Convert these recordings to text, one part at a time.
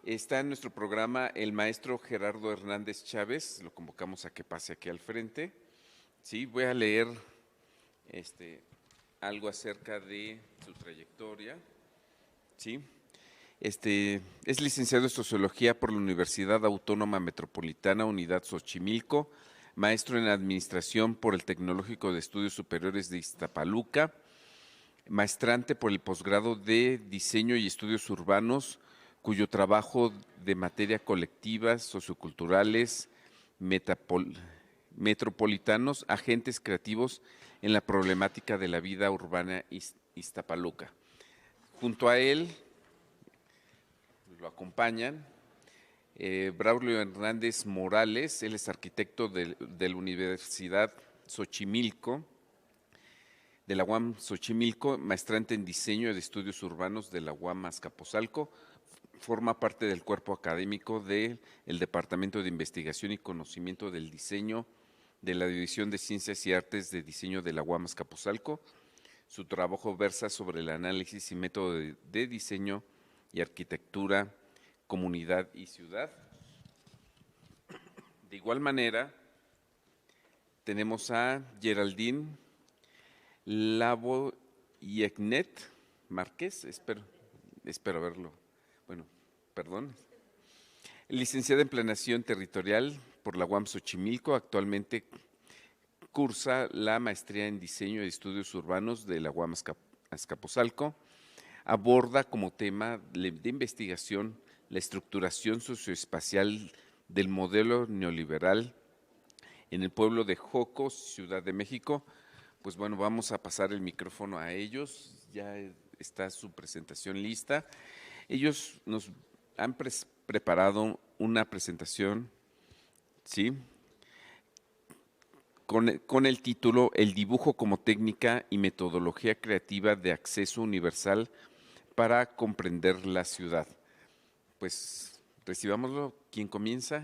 Está en nuestro programa el maestro Gerardo Hernández Chávez, lo convocamos a que pase aquí al frente. Sí, voy a leer algo acerca de su trayectoria. Sí. Es licenciado en Sociología por la Universidad Autónoma Metropolitana, Unidad Xochimilco, maestro en Administración por el Tecnológico de Estudios Superiores de Iztapaluca, maestrante por el posgrado de Diseño y Estudios Urbanos, cuyo trabajo de materia colectivas, socioculturales, metropolitanos, agentes creativos en la problemática de la vida urbana Iztapaluca. Junto a él lo acompañan Braulio Hernández Morales, él es arquitecto de la Universidad Xochimilco, de la UAM Xochimilco, maestrante en Diseño de Estudios Urbanos de la UAM Azcapotzalco, forma parte del cuerpo académico del Departamento de Investigación y Conocimiento del Diseño de la División de Ciencias y Artes de Diseño de la UAM Azcapotzalco. Su trabajo versa sobre el análisis y método de diseño y arquitectura, comunidad y ciudad. De igual manera, tenemos a Geraldine Lavoyegnet Márquez, espero verlo. Bueno, perdón. Licenciada en Planeación Territorial por la UAM Xochimilco, actualmente cursa la maestría en Diseño y Estudios Urbanos de la UAM Azcapotzalco. Aborda como tema de investigación la estructuración socioespacial del modelo neoliberal en el pueblo de Jocos, Ciudad de México. Pues bueno, vamos a pasar el micrófono a ellos, ya está su presentación lista. Ellos nos han preparado una presentación, ¿sí?, con el título El dibujo como técnica y metodología creativa de acceso universal para comprender la ciudad. Pues recibámoslo. ¿Quién comienza?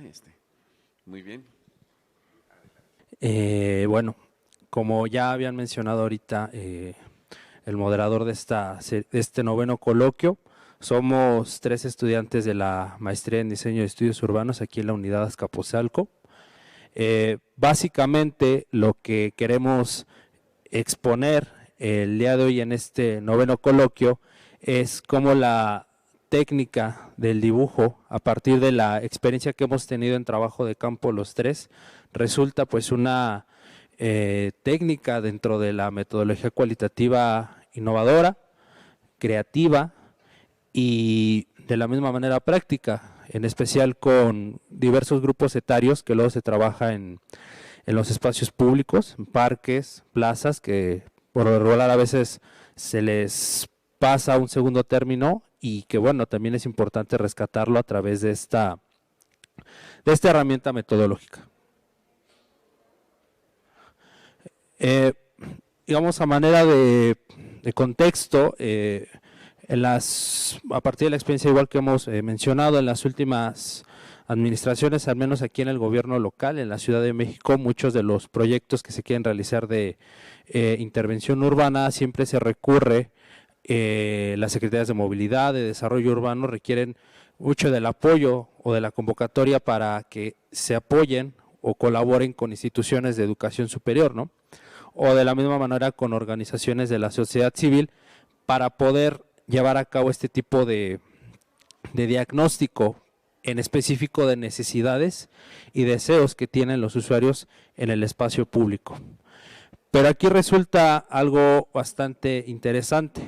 Muy bien. Bueno, como ya habían mencionado ahorita el moderador de este noveno coloquio, somos 3 estudiantes de la maestría en Diseño de Estudios Urbanos aquí en la Unidad Azcapotzalco. Básicamente lo que queremos exponer el día de hoy en este noveno coloquio es cómo la técnica del dibujo, a partir de la experiencia que hemos tenido en trabajo de campo los 3, resulta pues una técnica dentro de la metodología cualitativa innovadora, creativa y de la misma manera práctica, en especial con diversos grupos etarios que luego se trabaja en los espacios públicos, en parques, plazas, que por lo regular a veces se les pasa a un segundo término y que bueno, también es importante rescatarlo a través de esta herramienta metodológica. Digamos, a manera de contexto, a partir de la experiencia igual que hemos mencionado en las últimas administraciones, al menos aquí en el gobierno local, en la Ciudad de México, muchos de los proyectos que se quieren realizar de intervención urbana siempre se recurre, las secretarías de movilidad, de desarrollo urbano requieren mucho del apoyo o de la convocatoria para que se apoyen o colaboren con instituciones de educación superior, ¿no? O de la misma manera con organizaciones de la sociedad civil para poder llevar a cabo este tipo de diagnóstico en específico de necesidades y deseos que tienen los usuarios en el espacio público. Pero aquí resulta algo bastante interesante,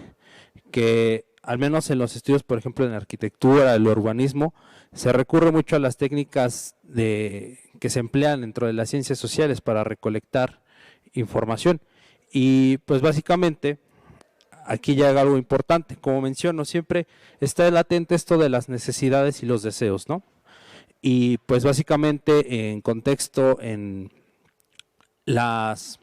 que al menos en los estudios, por ejemplo, en arquitectura, el urbanismo, se recurre mucho a las técnicas que se emplean dentro de las ciencias sociales para recolectar información. Y pues básicamente aquí llega algo importante, como menciono, siempre está latente esto de las necesidades y los deseos, ¿no? Y pues básicamente en contexto en las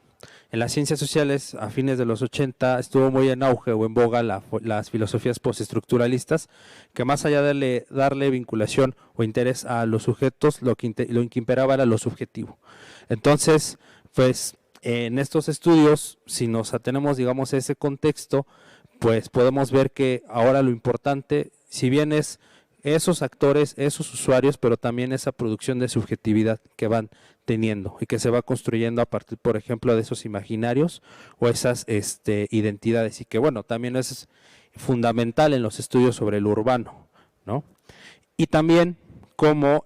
ciencias sociales a fines de los 80 estuvo muy en auge o en boga las filosofías postestructuralistas, que más allá de darle vinculación o interés a los sujetos, lo que imperaba era lo subjetivo. Entonces, pues en estos estudios, si nos atenemos, digamos, a ese contexto, pues podemos ver que ahora lo importante, si bien es esos actores, esos usuarios, pero también esa producción de subjetividad que van teniendo y que se va construyendo a partir, por ejemplo, de esos imaginarios o esas identidades, y que bueno, también es fundamental en los estudios sobre lo urbano, ¿no? Y también como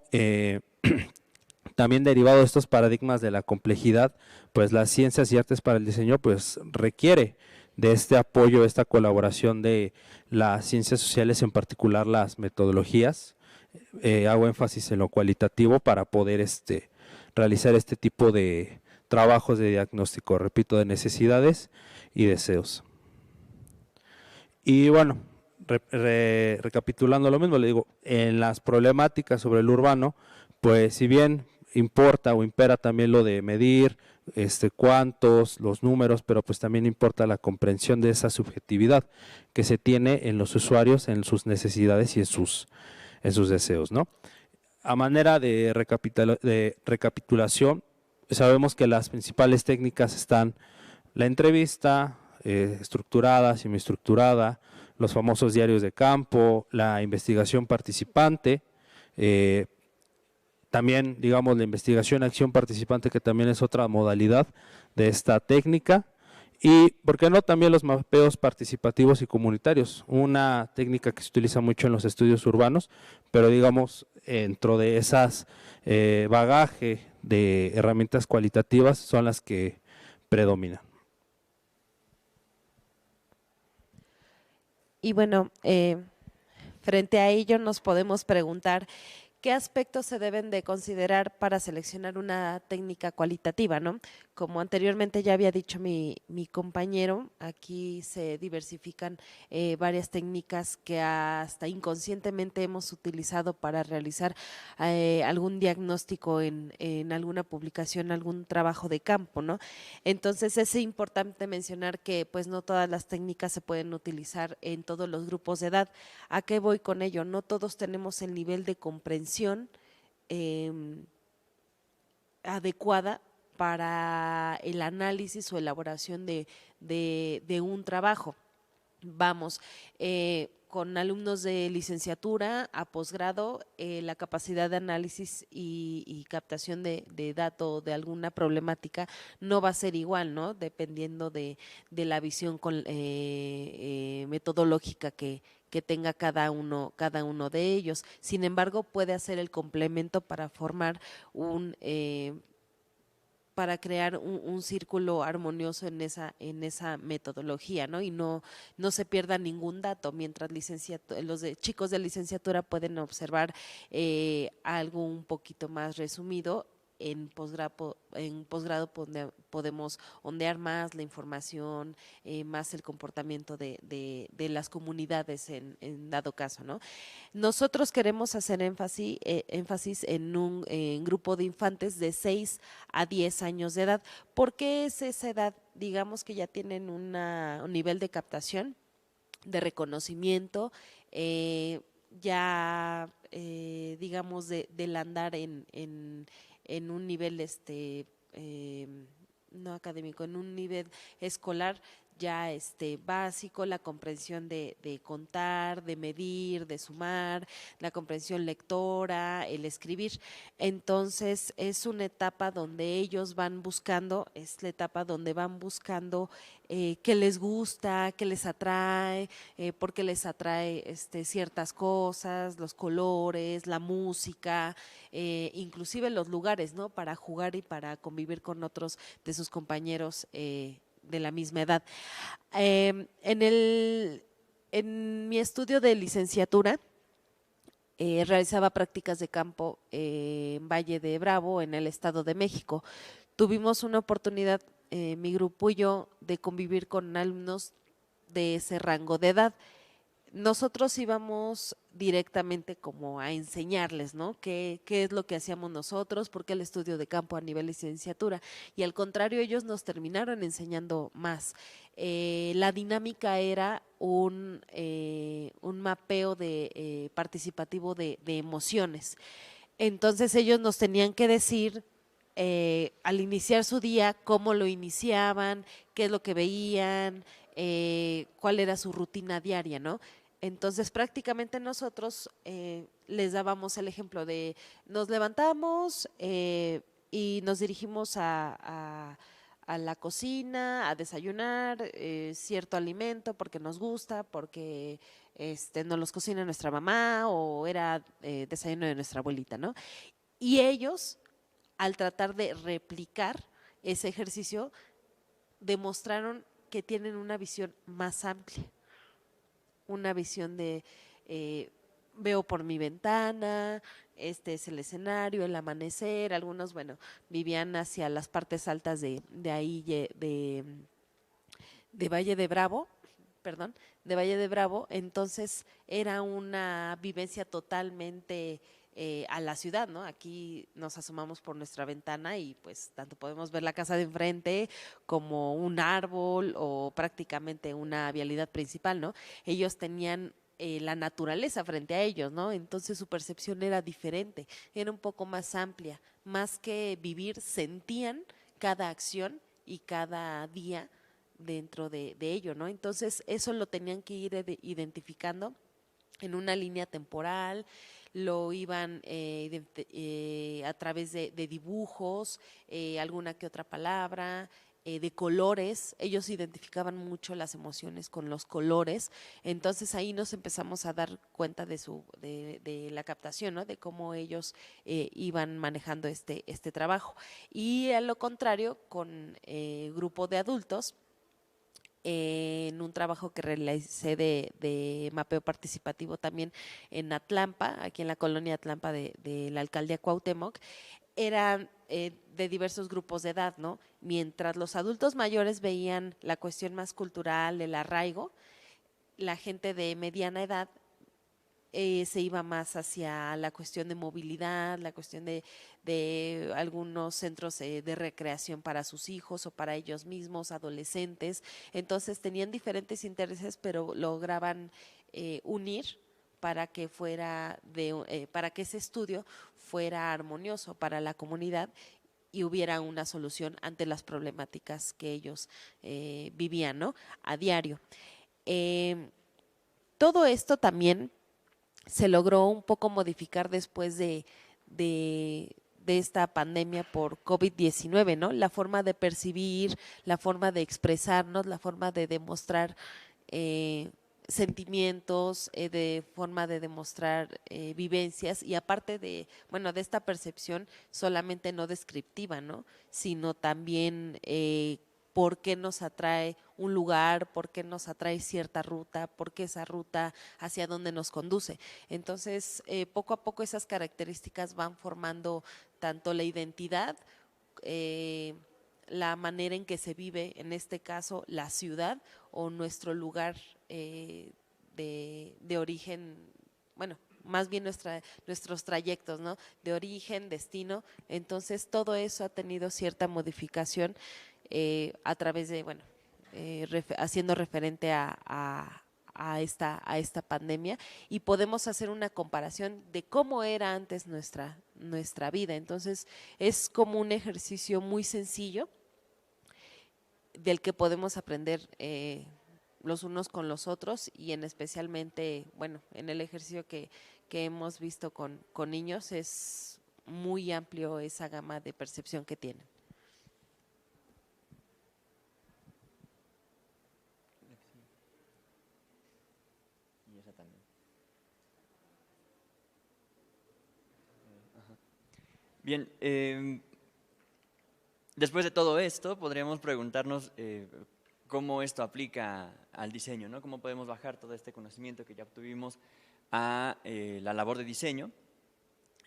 también derivado de estos paradigmas de la complejidad, pues las ciencias y artes para el diseño pues requiere de este apoyo, esta colaboración de las ciencias sociales, en particular las metodologías. Hago énfasis en lo cualitativo para poder realizar este tipo de trabajos de diagnóstico, repito, de necesidades y deseos. Y bueno, recapitulando lo mismo, le digo, en las problemáticas sobre el urbano, pues si bien importa o impera también lo de medir cuántos, los números, pero pues también importa la comprensión de esa subjetividad que se tiene en los usuarios, en sus necesidades y en sus deseos, ¿no? A manera de recapitulación, sabemos que las principales técnicas están la entrevista, estructurada, semiestructurada, los famosos diarios de campo, la investigación participante, también, digamos, la investigación-acción participante, que también es otra modalidad de esta técnica, y, ¿por qué no?, también los mapeos participativos y comunitarios, una técnica que se utiliza mucho en los estudios urbanos, pero digamos, dentro de esas bagaje de herramientas cualitativas son las que predominan. Y bueno, frente a ello nos podemos preguntar qué aspectos se deben de considerar para seleccionar una técnica cualitativa, ¿no? Como anteriormente ya había dicho mi compañero, aquí se diversifican varias técnicas que hasta inconscientemente hemos utilizado para realizar algún diagnóstico en alguna publicación, algún trabajo de campo, ¿no? Entonces es importante mencionar que pues no todas las técnicas se pueden utilizar en todos los grupos de edad. ¿A qué voy con ello? No todos tenemos el nivel de comprensión adecuada para el análisis o elaboración de un trabajo. Vamos, con alumnos de licenciatura a posgrado, la capacidad de análisis y captación de datos de alguna problemática no va a ser igual, ¿no? Dependiendo de la visión metodológica que tenga cada uno de ellos. Sin embargo, puede hacer el complemento para formar para crear un círculo armonioso en esa metodología, ¿no? Y no se pierda ningún dato, mientras los chicos de licenciatura pueden observar algo un poquito más resumido. En posgrado podemos ondear más la información, más el comportamiento de las comunidades en dado caso, ¿no? Nosotros queremos hacer énfasis en un grupo de infantes de 6 a 10 años de edad. ¿Por qué es esa edad? Digamos que ya tienen un nivel de captación, de reconocimiento, ya digamos del andar en un nivel no académico, en un nivel escolar ya básico, la comprensión de contar, de medir, de sumar, la comprensión lectora, el escribir. Entonces es una etapa donde ellos van buscando, es la etapa donde van buscando qué les gusta, qué les atrae, por qué les atrae ciertas cosas, los colores, la música, inclusive los lugares, ¿no? Para jugar y para convivir con otros de sus compañeros de la misma edad. En mi estudio de licenciatura realizaba prácticas de campo en Valle de Bravo, en el Estado de México. Tuvimos una oportunidad, mi grupo y yo, de convivir con alumnos de ese rango de edad. Nosotros íbamos directamente como a enseñarles, ¿no? ¿Qué es lo que hacíamos nosotros? ¿Por qué el estudio de campo a nivel licenciatura? Y al contrario, ellos nos terminaron enseñando más. La dinámica era un mapeo participativo de emociones. Entonces ellos nos tenían que decir al iniciar su día cómo lo iniciaban, qué es lo que veían, cuál era su rutina diaria, ¿no? Entonces prácticamente nosotros les dábamos el ejemplo de nos levantamos y nos dirigimos a la cocina, a desayunar cierto alimento porque nos gusta, porque nos los cocina nuestra mamá o era desayuno de nuestra abuelita, ¿no? Y ellos, al tratar de replicar ese ejercicio, demostraron que tienen una visión más amplia, una visión de veo por mi ventana, este es el escenario, el amanecer, algunos, bueno, vivían hacia las partes altas de ahí, de Valle de Bravo, perdón, de Valle de Bravo, entonces era una vivencia totalmente a la ciudad, ¿no? Aquí nos asomamos por nuestra ventana y pues tanto podemos ver la casa de enfrente como un árbol o prácticamente una vialidad principal, ¿no? Ellos tenían la naturaleza frente a ellos, ¿no? Entonces su percepción era diferente, era un poco más amplia, más que vivir, sentían cada acción y cada día dentro de ello, ¿no? Entonces eso lo tenían que ir identificando en una línea temporal, lo iban a través de dibujos, alguna que otra palabra, de colores. Ellos identificaban mucho las emociones con los colores, entonces ahí nos empezamos a dar cuenta de la captación, ¿no? De cómo ellos iban manejando este trabajo. Y a lo contrario, con grupo de adultos, en un trabajo que realicé de mapeo participativo también en Atlampa, aquí en la colonia Atlampa de la alcaldía Cuauhtémoc, eran de diversos grupos de edad, ¿no? Mientras los adultos mayores veían la cuestión más cultural, el arraigo, la gente de mediana edad se iba más hacia la cuestión de movilidad, la cuestión de algunos centros de recreación para sus hijos o para ellos mismos, adolescentes. Entonces tenían diferentes intereses, pero lograban unir para que para que ese estudio fuera armonioso para la comunidad y hubiera una solución ante las problemáticas que ellos vivían, ¿no? A diario. Todo esto también se logró un poco modificar después de esta pandemia por COVID-19, ¿no? La forma de percibir, la forma de expresarnos, la forma de demostrar sentimientos, de forma de demostrar vivencias y aparte bueno, de esta percepción solamente no descriptiva, ¿no? Sino también por qué nos atrae un lugar, por qué nos atrae cierta ruta, por qué esa ruta hacia dónde nos conduce. Entonces, poco a poco esas características van formando tanto la identidad, la manera en que se vive, en este caso, la ciudad o nuestro lugar de origen, bueno, más bien nuestros trayectos, ¿no? De origen, destino. Entonces, todo eso ha tenido cierta modificación a través de, bueno, haciendo referente a esta pandemia y podemos hacer una comparación de cómo era antes nuestra vida. Entonces, es como un ejercicio muy sencillo del que podemos aprender los unos con los otros y en especialmente, bueno, en el ejercicio que hemos visto con niños es muy amplio esa gama de percepción que tienen. Y esa también. Bien, después de todo esto, podríamos preguntarnos cómo esto aplica al diseño, ¿no? Cómo podemos bajar todo este conocimiento que ya obtuvimos a la labor de diseño.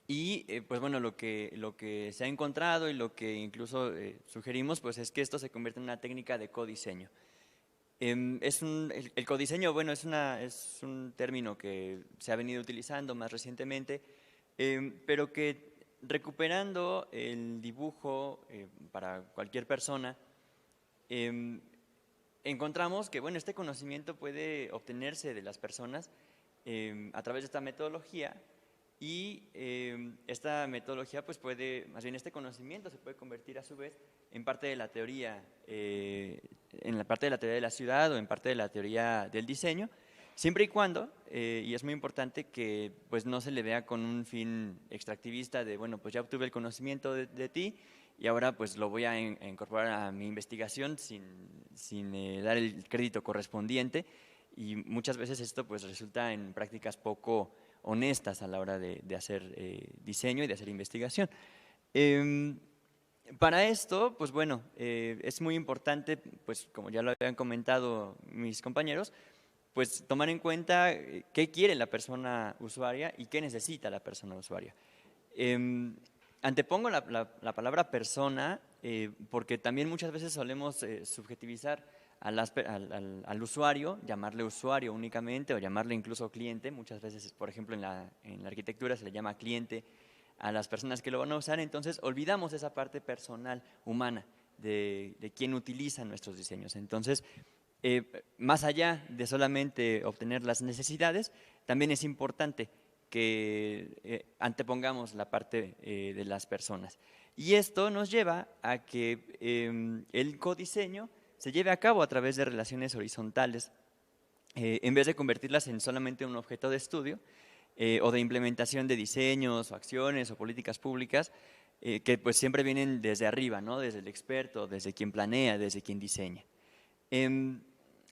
Y pues bueno, lo que se ha encontrado y lo que incluso sugerimos, pues es que esto se convierte en una técnica de codiseño. El codiseño, bueno, es un término que se ha venido utilizando más recientemente, pero que recuperando el dibujo para cualquier persona, encontramos que, bueno, este conocimiento puede obtenerse de las personas a través de esta metodología y esta metodología, pues más bien este conocimiento se puede convertir a su vez en parte de la teoría, en la parte de la teoría de la ciudad o en parte de la teoría del diseño, siempre y cuando, y es muy importante que pues no se le vea con un fin extractivista de, bueno, pues ya obtuve el conocimiento de ti y ahora pues lo voy a incorporar a mi investigación sin dar el crédito correspondiente, y muchas veces esto pues resulta en prácticas poco honestas a la hora de hacer diseño y de hacer investigación. Para esto, pues bueno, es muy importante, pues como ya lo habían comentado mis compañeros, pues tomar en cuenta qué quiere la persona usuaria y qué necesita la persona usuaria. Antepongo la palabra persona porque también muchas veces solemos subjetivizar al usuario, llamarle usuario únicamente o llamarle incluso cliente. Muchas veces, por ejemplo, en la arquitectura se le llama cliente a las personas que lo van a usar, entonces olvidamos esa parte personal, humana, de quien utiliza nuestros diseños. Entonces, más allá de solamente obtener las necesidades, también es importante que antepongamos la parte de las personas. Y esto nos lleva a que el codiseño se lleve a cabo a través de relaciones horizontales, en vez de convertirlas en solamente un objeto de estudio o de implementación de diseños o acciones o políticas públicas que pues siempre vienen desde arriba, ¿no? Desde el experto, desde quien planea, desde quien diseña.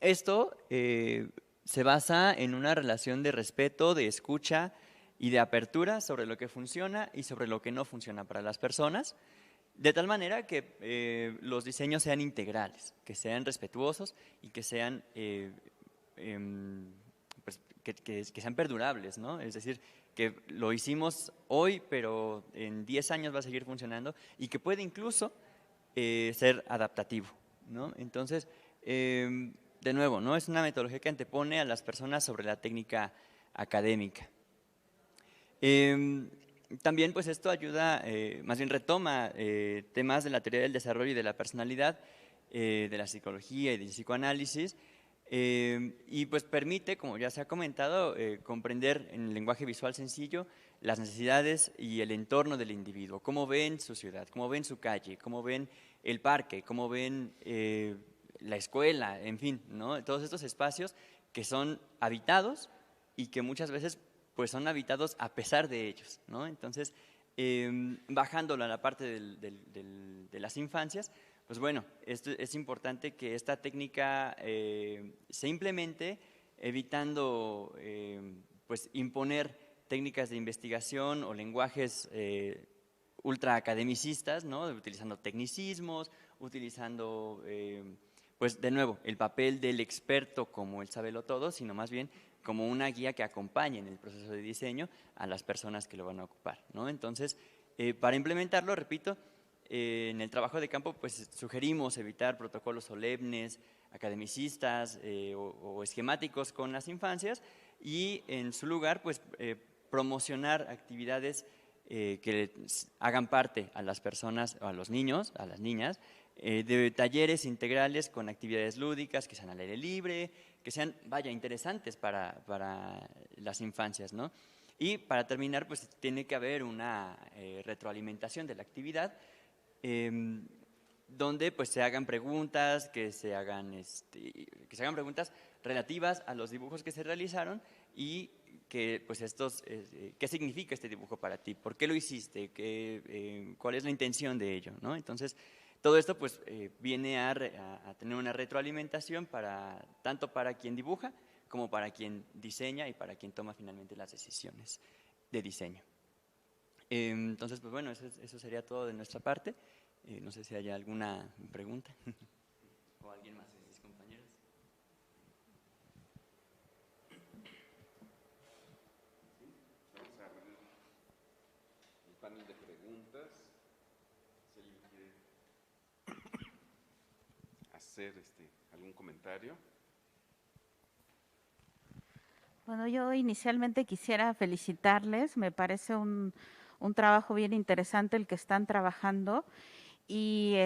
Esto se basa en una relación de respeto, de escucha y de apertura sobre lo que funciona y sobre lo que no funciona para las personas, de tal manera que los diseños sean integrales, que sean respetuosos y que sean, pues, que sean perdurables, ¿no? Es decir, que lo hicimos hoy, pero en 10 años va a seguir funcionando y que puede incluso ser adaptativo, ¿no? Entonces, de nuevo, ¿no? Es una metodología que antepone a las personas sobre la técnica académica. También pues esto ayuda, más bien retoma temas de la teoría del desarrollo y de la personalidad, de la psicología y del psicoanálisis, y pues permite, como ya se ha comentado, comprender en el lenguaje visual sencillo las necesidades y el entorno del individuo, cómo ven su ciudad, cómo ven su calle, cómo ven el parque, cómo ven la escuela, en fin, ¿no? Todos estos espacios que son habitados y que muchas veces pues son habitados a pesar de ellos, ¿no? Entonces, bajándolo a la parte de las infancias, pues bueno, es importante que esta técnica se implemente evitando pues imponer técnicas de investigación o lenguajes ultra academicistas, ¿no? Utilizando tecnicismos, utilizando pues de nuevo el papel del experto como el sabelotodo, sino más bien como una guía que acompañe en el proceso de diseño a las personas que lo van a ocupar, ¿no? Entonces, para implementarlo, repito, en el trabajo de campo pues sugerimos evitar protocolos solemnes, academicistas o esquemáticos con las infancias, y en su lugar pues promocionar actividades que hagan parte a las personas, a los niños, a las niñas, de talleres integrales con actividades lúdicas que sean al aire libre, que sean, vaya, interesantes para las infancias, ¿no? Y para terminar, pues tiene que haber una retroalimentación de la actividad, donde pues se hagan preguntas, que se hagan preguntas relativas a los dibujos que se realizaron y que pues ¿qué significa este dibujo para ti? ¿Por qué lo hiciste? ¿Cuál es la intención de ello? ¿No? Entonces, todo esto pues viene a tener una retroalimentación tanto para quien dibuja como para quien diseña y para quien toma finalmente las decisiones de diseño. Entonces, pues bueno, eso sería todo de nuestra parte. No sé si hay alguna pregunta o alguien más de mis compañeros. Vamos a abrir el panel de preguntas. Si alguien quiere hacer algún comentario. Bueno, yo inicialmente quisiera felicitarles, me parece un trabajo bien interesante el que están trabajando, y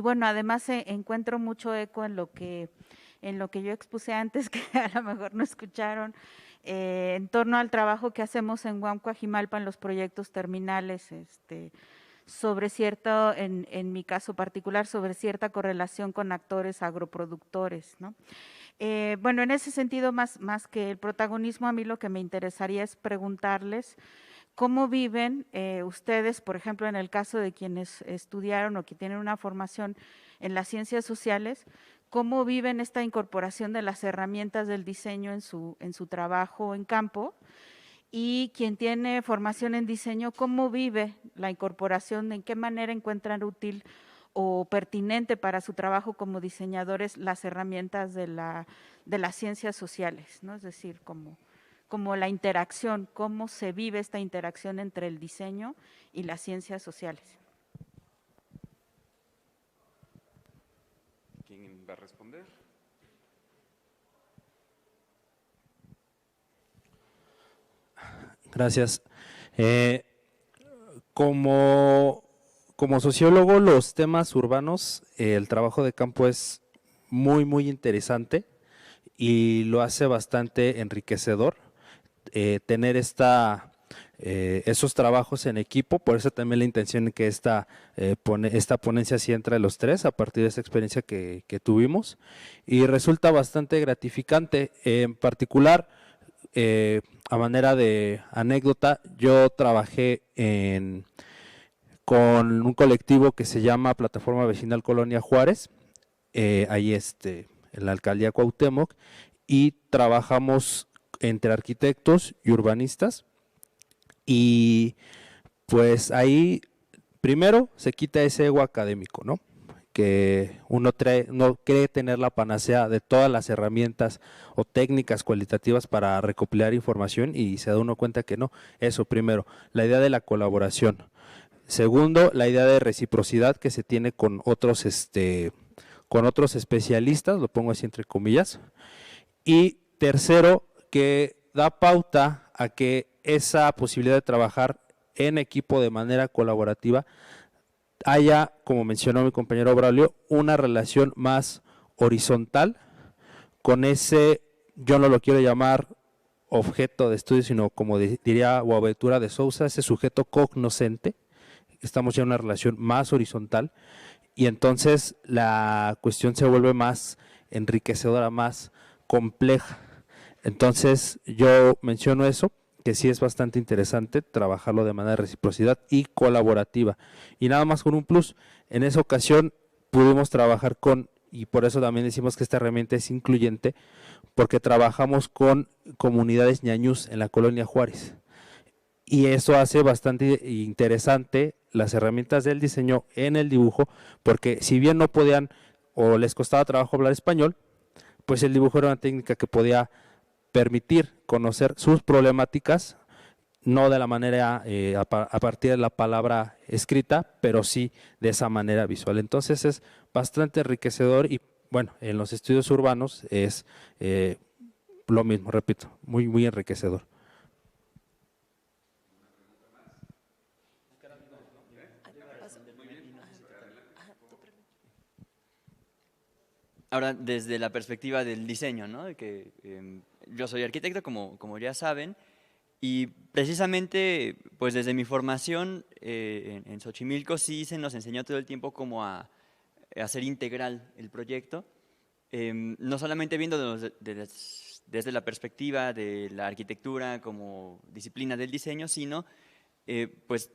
bueno, además encuentro mucho eco en lo que yo expuse antes, que a lo mejor no escucharon, en torno al trabajo que hacemos en UAM Coajimalpa en los proyectos terminales, sobre cierto, en mi caso particular, sobre cierta correlación con actores agroproductores, ¿no? Bueno, en ese sentido, más que el protagonismo, a mí lo que me interesaría es preguntarles cómo viven ustedes, por ejemplo, en el caso de quienes estudiaron o que tienen una formación en las ciencias sociales, cómo viven esta incorporación de las herramientas del diseño en su trabajo en campo, y quien tiene formación en diseño, cómo vive la incorporación, en qué manera encuentran útil o pertinente para su trabajo como diseñadores las herramientas de las ciencias sociales, ¿no? Es decir, como la interacción, cómo se vive esta interacción entre el diseño y las ciencias sociales. ¿Quién va a responder? Gracias. Como sociólogo, los temas urbanos, el trabajo de campo es muy, muy interesante y lo hace bastante enriquecedor tener esos trabajos en equipo. Por eso también la intención de que esta ponencia sí entre los tres a partir de esa experiencia que tuvimos, y resulta bastante gratificante. En particular, a manera de anécdota, yo trabajé con un colectivo que se llama Plataforma Vecinal Colonia Juárez, ahí en la alcaldía Cuauhtémoc, y trabajamos entre arquitectos y urbanistas, y pues ahí primero se quita ese ego académico, ¿no? Que uno no cree tener la panacea de todas las herramientas o técnicas cualitativas para recopilar información, y se da uno cuenta que no. Eso primero, la idea de la colaboración. Segundo, la idea de reciprocidad que se tiene con otros especialistas, lo pongo así entre comillas. Y tercero, que da pauta a que esa posibilidad de trabajar en equipo de manera colaborativa haya, como mencionó mi compañero Braulio, una relación más horizontal con ese, yo no lo quiero llamar objeto de estudio, sino como diría Boaventura de Sousa, ese sujeto cognoscente. Estamos ya en una relación más horizontal, y entonces la cuestión se vuelve más enriquecedora, más compleja. Entonces yo menciono eso, que sí es bastante interesante trabajarlo de manera de reciprocidad y colaborativa. Y nada más con un plus, en esa ocasión pudimos trabajar y por eso también decimos que esta herramienta es incluyente, porque trabajamos con comunidades ñañús en la colonia Juárez. Y eso hace bastante interesante las herramientas del diseño en el dibujo, porque si bien no podían o les costaba trabajo hablar español, pues el dibujo era una técnica que podía permitir conocer sus problemáticas, no de la manera a partir de la palabra escrita, pero sí de esa manera visual. Entonces es bastante enriquecedor, y bueno, en los estudios urbanos es lo mismo, repito, muy, muy enriquecedor. Ahora, desde la perspectiva del diseño, ¿no? De que yo soy arquitecto, como ya saben, y precisamente, pues desde mi formación en Xochimilco sí se nos enseñó todo el tiempo como a hacer integral el proyecto, no solamente viendo desde la perspectiva de la arquitectura como disciplina del diseño, sino pues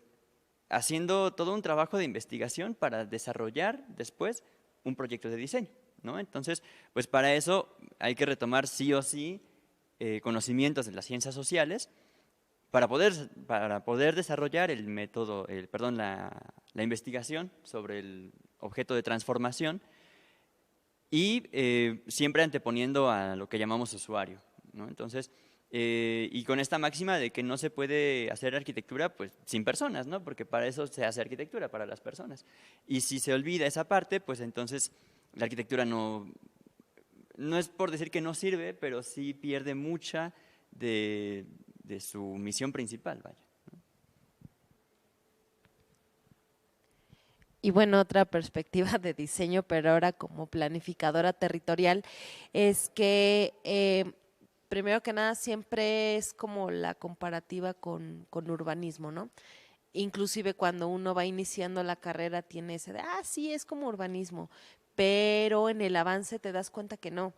haciendo todo un trabajo de investigación para desarrollar después un proyecto de diseño, ¿no? Entonces, pues para eso hay que retomar sí o sí conocimientos de las ciencias sociales para poder desarrollar el método, la investigación sobre el objeto de transformación, y siempre anteponiendo a lo que llamamos usuario, ¿no? Entonces, y con esta máxima de que no se puede hacer arquitectura pues sin personas, ¿no? Porque para eso se hace arquitectura, para las personas. Y si se olvida esa parte, pues entonces la arquitectura no es por decir que no sirve, pero sí pierde mucha de su misión principal, vaya. Y bueno, otra perspectiva de diseño, pero ahora como planificadora territorial, es que primero que nada siempre es como la comparativa con urbanismo, ¿no? Inclusive cuando uno va iniciando la carrera tiene ese de, sí, es como urbanismo, pero en el avance te das cuenta que no.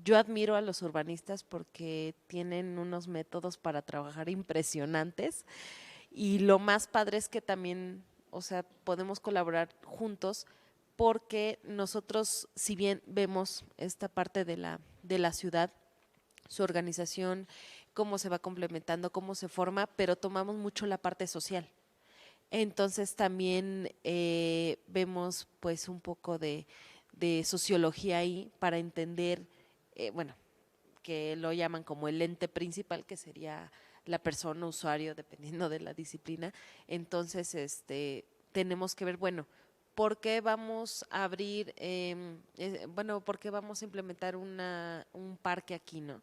Yo admiro a los urbanistas porque tienen unos métodos para trabajar impresionantes y lo más padre es que también, o sea, podemos colaborar juntos porque nosotros, si bien vemos esta parte de la ciudad, su organización, cómo se va complementando, cómo se forma, pero tomamos mucho la parte social. Entonces también vemos pues un poco de sociología ahí para entender, bueno, que lo llaman como el ente principal, que sería la persona, usuario, dependiendo de la disciplina. Entonces, tenemos que ver, bueno, ¿por qué vamos a abrir, bueno, por qué vamos a implementar un parque aquí, no?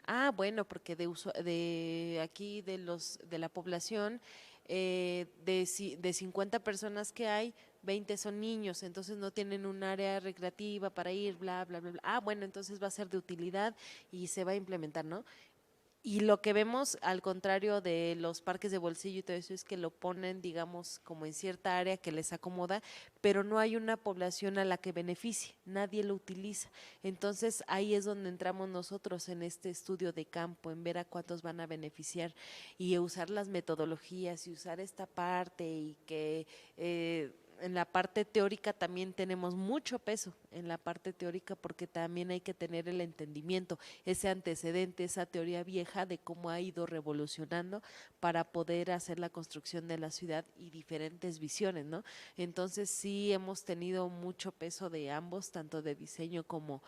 Ah, bueno, porque de aquí de la población de 50 personas que hay, 20 son niños, entonces no tienen un área recreativa para ir, bla, bla, bla, bla. Ah, bueno, entonces va a ser de utilidad y se va a implementar, ¿no? Y lo que vemos, al contrario de los parques de bolsillo y todo eso, es que lo ponen, digamos, como en cierta área que les acomoda, pero no hay una población a la que beneficie, nadie lo utiliza. Entonces ahí es donde entramos nosotros en este estudio de campo, en ver a cuántos van a beneficiar y usar las metodologías y usar esta parte y que en la parte teórica también tenemos mucho peso en la parte teórica porque también hay que tener el entendimiento, ese antecedente, esa teoría vieja de cómo ha ido revolucionando para poder hacer la construcción de la ciudad y diferentes visiones, ¿no? Entonces sí hemos tenido mucho peso de ambos, tanto de diseño como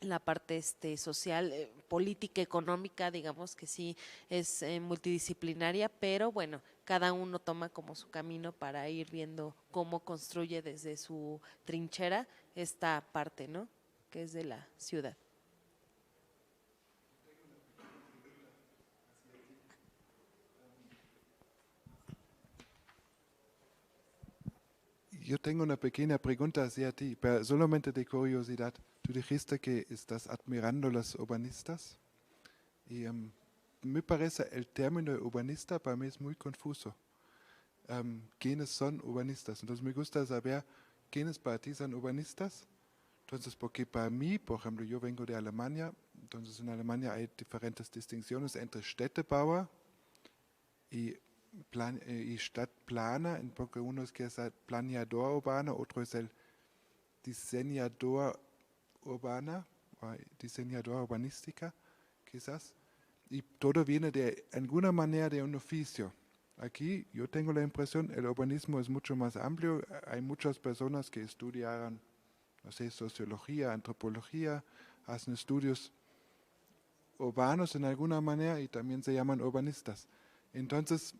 la parte social, política, económica, digamos que sí es multidisciplinaria, pero bueno, cada uno toma como su camino para ir viendo cómo construye desde su trinchera esta parte, ¿no? Que es de la ciudad. Yo tengo una pequeña pregunta hacia ti, pero solamente de curiosidad. Tú dijiste que estás admirando los urbanistas y me parece el término urbanista para mí es muy confuso. ¿Quiénes son urbanistas? Entonces me gusta saber quiénes para ti son urbanistas. Entonces, porque para mí, por ejemplo, yo vengo de Alemania, entonces en Alemania hay diferentes distinciones entre Städtebauer y Stadtplaner, porque uno es que es el planeador urbano, otro es el diseñador urbana, o diseñador urbanística, quizás. Y todo viene de alguna manera de un oficio. Aquí yo tengo la impresión, el urbanismo es mucho más amplio, hay muchas personas que estudian, no sé, sociología, antropología, hacen estudios urbanos en alguna manera y también se llaman urbanistas. Entonces,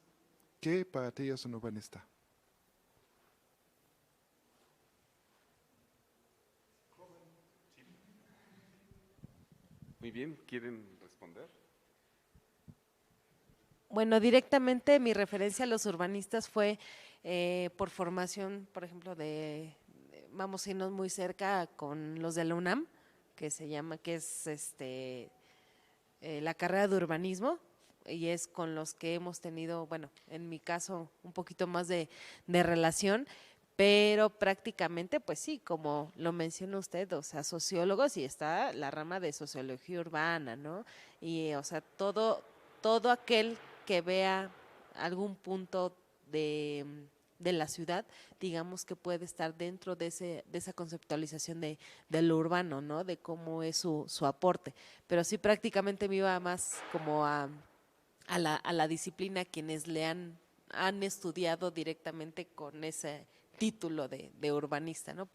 ¿qué para ti es un urbanista? Muy bien, ¿quieren responder? Bueno, directamente mi referencia a los urbanistas fue por formación, por ejemplo, vamos a irnos muy cerca con los de la UNAM, que es la carrera de urbanismo, y es con los que hemos tenido, bueno, en mi caso, un poquito más de relación, pero prácticamente, pues sí, como lo menciona usted, o sea, sociólogos y está la rama de sociología urbana, ¿no? Y, o sea, todo aquel que vea algún punto de la ciudad, digamos que puede estar dentro de esa conceptualización de lo urbano, ¿no? De cómo es su aporte. Pero sí prácticamente me iba más como a la disciplina quienes han estudiado directamente con ese título de urbanista, ¿no?